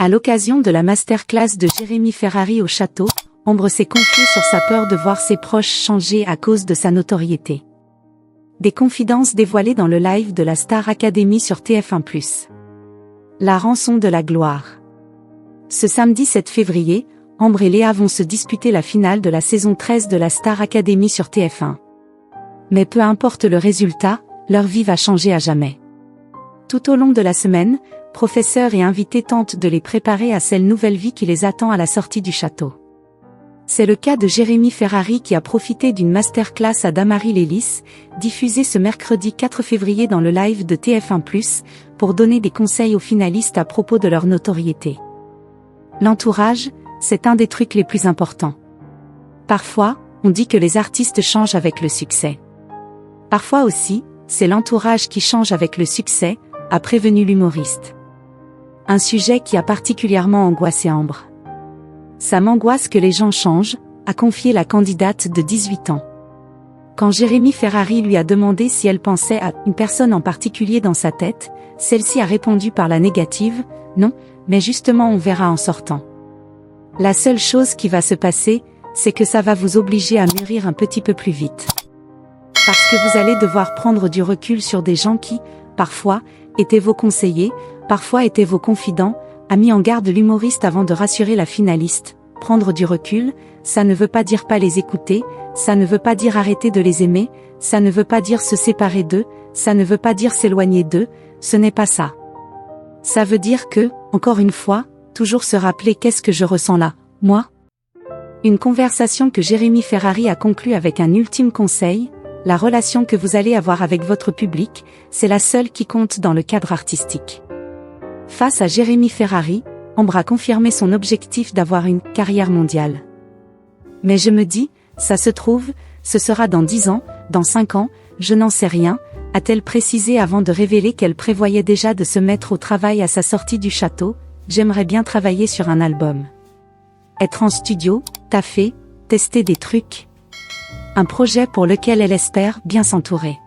À l'occasion de la masterclass de Jérémy Ferrari au château, Ambre s'est confiée sur sa peur de voir ses proches changer à cause de sa notoriété. Des confidences dévoilées dans le live de la Star Academy sur TF1+. La rançon de la gloire. Ce samedi 7 février, Ambre et Léa vont se disputer la finale de la saison 13 de la Star Academy sur TF1. Mais peu importe le résultat, leur vie va changer à jamais. Tout au long de la semaine, professeurs et invités tentent de les préparer à cette nouvelle vie qui les attend à la sortie du château. C'est le cas de Jérémy Ferrari qui a profité d'une masterclass à Damary-Lélis, diffusée ce mercredi 4 février dans le live de TF1+, pour donner des conseils aux finalistes à propos de leur notoriété. L'entourage, c'est un des trucs les plus importants. Parfois, on dit que les artistes changent avec le succès. Parfois aussi, c'est l'entourage qui change avec le succès, a prévenu l'humoriste. Un sujet qui a particulièrement angoissé Ambre. Ça m'angoisse que les gens changent, a confié la candidate de 18 ans. Quand Jérémy Ferrari lui a demandé si elle pensait à une personne en particulier dans sa tête, celle-ci a répondu par la négative, non, mais justement on verra en sortant. La seule chose qui va se passer, c'est que ça va vous obliger à mûrir un petit peu plus vite. Parce que vous allez devoir prendre du recul sur des gens qui, parfois, étaient vos conseillers, parfois étaient vos confidents, a mis en garde l'humoriste avant de rassurer la finaliste. Prendre du recul, ça ne veut pas dire pas les écouter, ça ne veut pas dire arrêter de les aimer, ça ne veut pas dire se séparer d'eux, ça ne veut pas dire s'éloigner d'eux, ce n'est pas ça. Ça veut dire que, encore une fois, toujours se rappeler qu'est-ce que je ressens là, moi. Une conversation que Jérémy Ferrari a conclue avec un ultime conseil, la relation que vous allez avoir avec votre public, c'est la seule qui compte dans le cadre artistique. Face à Jérémy Ferrari, Ambre a confirmé son objectif d'avoir une carrière mondiale. Mais je me dis, ça se trouve, ce sera dans 10 ans, dans 5 ans, je n'en sais rien, a-t-elle précisé avant de révéler qu'elle prévoyait déjà de se mettre au travail à sa sortie du château. J'aimerais bien travailler sur un album. Être en studio, taffer, tester des trucs. Un projet pour lequel elle espère bien s'entourer.